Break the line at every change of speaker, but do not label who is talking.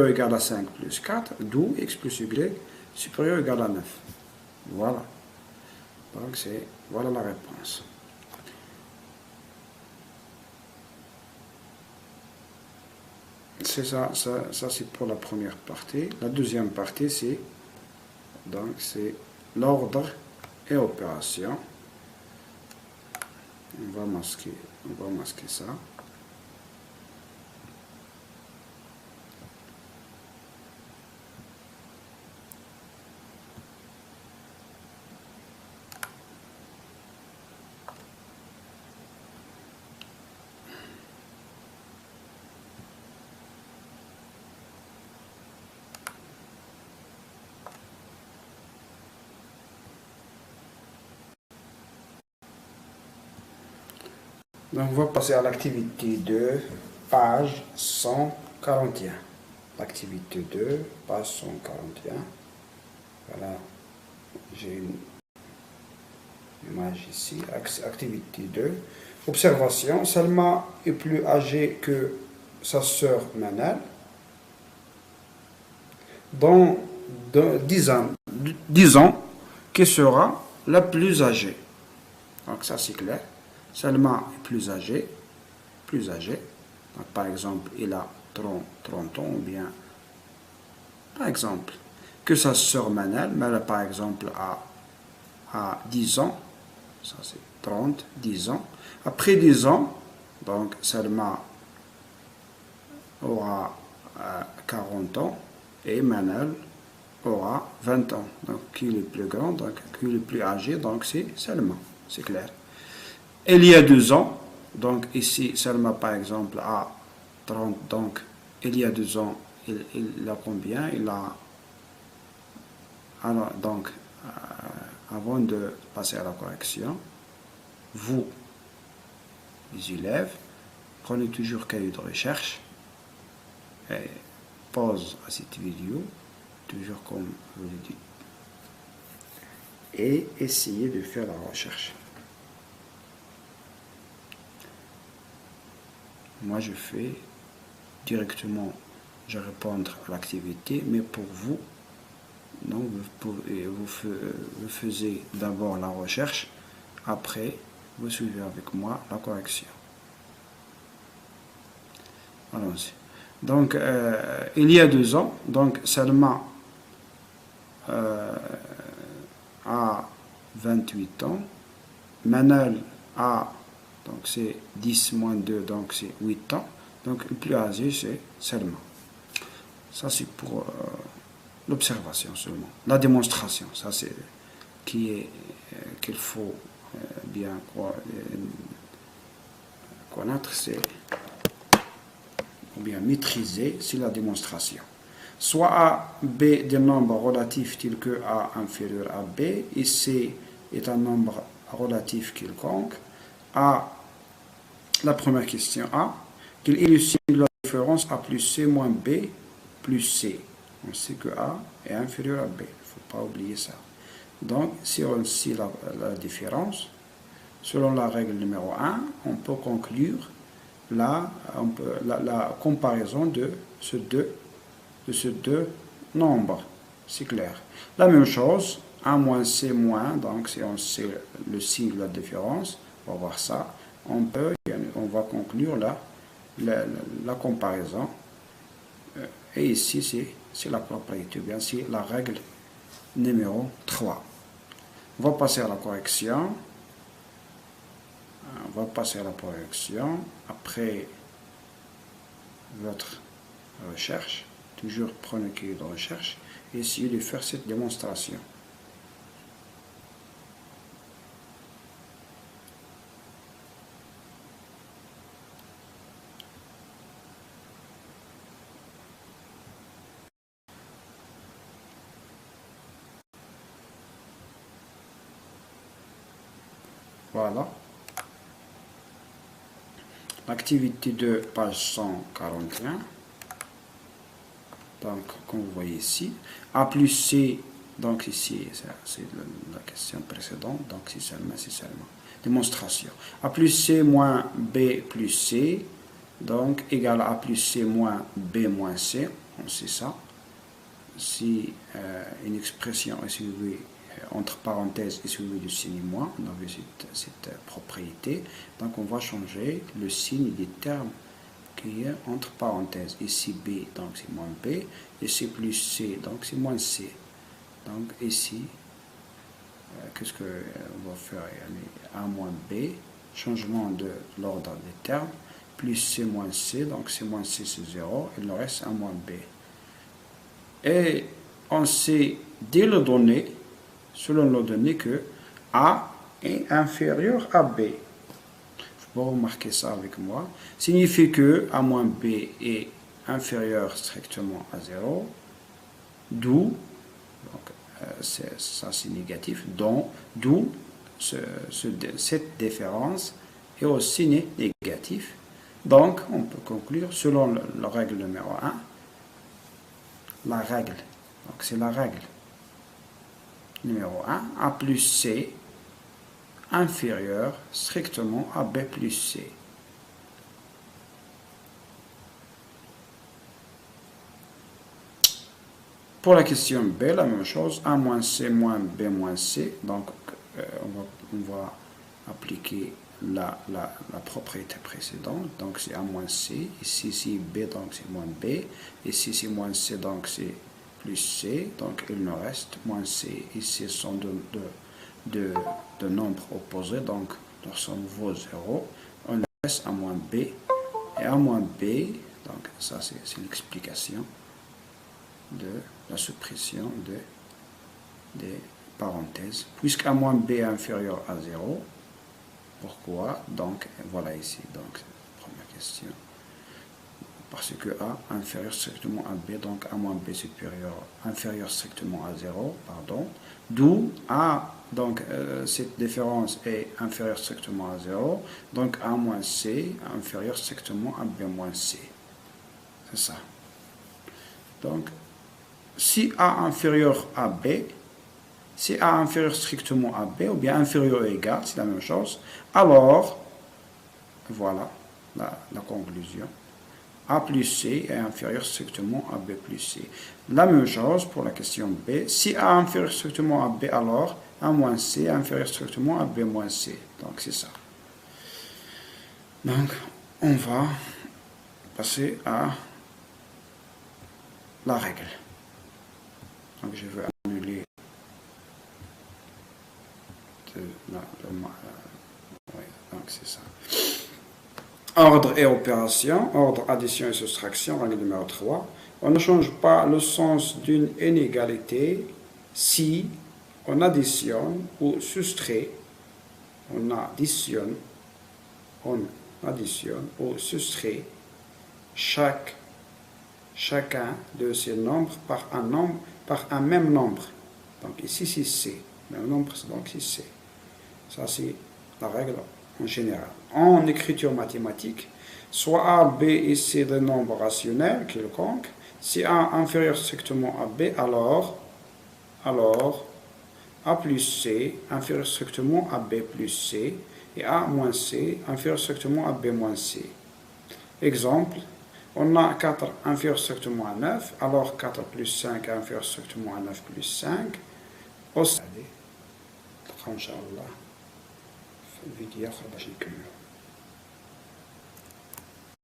égale à 5 plus 4, d'où x plus y supérieur égale à 9. Voilà. Donc, voilà la réponse. C'est ça c'est pour la première partie. La deuxième partie, c'est l'ordre et opération. On va masquer ça. Donc, on va passer à l'activité 2, page 141. L'activité 2, page 141. Voilà, j'ai une image ici. Activité 2. Observation. Salma est plus âgée que sa sœur Manal. Dans 10 ans, disons qu'elle sera la plus âgée. Donc, ça, c'est clair. Salma est plus âgée. Donc, par exemple, il a 30 ans, ou bien, par exemple, que sa sœur Manal, par exemple, a 10 ans. Ça, c'est 30, 10 ans. Après 10 ans, donc, Salma aura 40 ans et Manal aura 20 ans. Donc, qui est le plus grand, donc, qui est le plus âgé, donc, c'est Salma. C'est clair. Il y a 2 ans, donc ici, Salma par exemple a 30, donc il y a 2 ans, il a combien? Il a. Alors, donc, avant de passer à la correction, vous, les élèves, prenez toujours cahier de recherche, et pause à cette vidéo, toujours comme je vous l'ai dit, et essayez de faire la recherche. Moi, je fais directement, je réponds à l'activité, mais pour vous, non, vous faisiez d'abord la recherche, après, vous suivez avec moi la correction. Allons-y. Donc, il y a 2 ans, donc Salma a 28 ans, Manal a, donc c'est 10 moins 2, donc c'est 8 ans. Donc le plus âgé, c'est Salma. Ça, c'est pour l'observation seulement. La démonstration, ça c'est qu'il faut bien connaître, c'est ou bien maîtriser, c'est la démonstration. Soit A, B des nombres relatifs tels que A inférieur à B, et C est un nombre relatif quelconque. A, la première question A, qu'il illustre la différence A plus C moins B plus C. On sait que A est inférieur à B, il ne faut pas oublier ça. Donc, si on sait la différence, selon la règle numéro 1, on peut conclure la comparaison de ces deux nombres. C'est clair. La même chose, A moins C moins, donc si on sait le signe de la différence, on va voir ça, on va conclure la comparaison. Et ici, c'est la propriété, bien c'est la règle numéro 3. On va passer à la correction. Après votre recherche. Toujours prenez le cahier de recherche et essayez de faire cette démonstration. Voilà. L'activité de page 141. Donc, comme vous voyez ici, A plus C, donc ici, c'est la question précédente, donc c'est seulement. Démonstration. A plus C moins B plus C, donc égal à A plus C moins B moins C. on sait ça. Si une expression est suivie entre parenthèses est suivie du signe moins, on a vu cette propriété. Donc on va changer le signe des termes qui est entre parenthèses. Ici B, donc c'est moins B. Ici plus C, donc c'est moins C. Donc ici, qu'est-ce qu'on va faire? A moins B, changement de l'ordre des termes, plus C moins C, donc C moins C c'est 0, il nous reste A moins B. Et on sait dès le donné, selon le donné, que A est inférieur à B. Vous remarquer ça avec moi. Signifie que A moins B est inférieur strictement à 0, d'où, ça c'est négatif, d'où cette différence est aussi négative. Donc, on peut conclure, selon la règle numéro 1, la règle, donc c'est la règle numéro 1, A plus C inférieur strictement à B plus C. Pour la question B, la même chose, A moins C moins B moins C. Donc, on va appliquer la propriété précédente. Donc, c'est A moins C. Ici, c'est B, donc c'est moins B. Ici, c'est moins C, donc c'est plus C. Donc, il nous reste moins C. Ici, ce sont deux nombres opposés. Donc, leur somme vaut 0. On reste A moins B. Et A moins B, donc ça, c'est l'explication de la suppression des parenthèses, puisque A moins B est inférieur à 0. Pourquoi? Donc, voilà ici, donc, première question. Parce que A inférieur strictement à B, donc A moins B inférieur strictement à 0, pardon. D'où A, donc, cette différence est inférieure strictement à 0, donc A moins C inférieur strictement à B moins C. C'est ça. Donc, si A inférieur à B, si A inférieur strictement à B, ou bien inférieur ou égal, c'est la même chose, alors, voilà la conclusion. A plus C est inférieur strictement à B plus C. La même chose pour la question B. Si A inférieur strictement à B, alors A moins C est inférieur strictement à B moins C. Donc, c'est ça. Donc, on va passer à la règle. Donc, je vais annuler donc c'est ça. Ordre et opération, ordre, addition et soustraction, règle numéro 3. On ne change pas le sens d'une inégalité si on additionne ou soustrait, on additionne ou soustrait chacun de ces nombres par un même nombre. Donc ici c'est C, même nombre, donc c'est C. Ça c'est la règle en général. En écriture mathématique, soit A, B et C des nombres rationnels quelconques. Si A inférieur strictement à B, alors A plus C inférieur strictement à B plus C et A moins C inférieur strictement à B moins C. Exemple, on a 4 inférieur strictement à 9, alors 4 plus 5 inférieur strictement à 9 plus 5. Aussi, إن شاء الله في الفيديو خرج الكاميرا.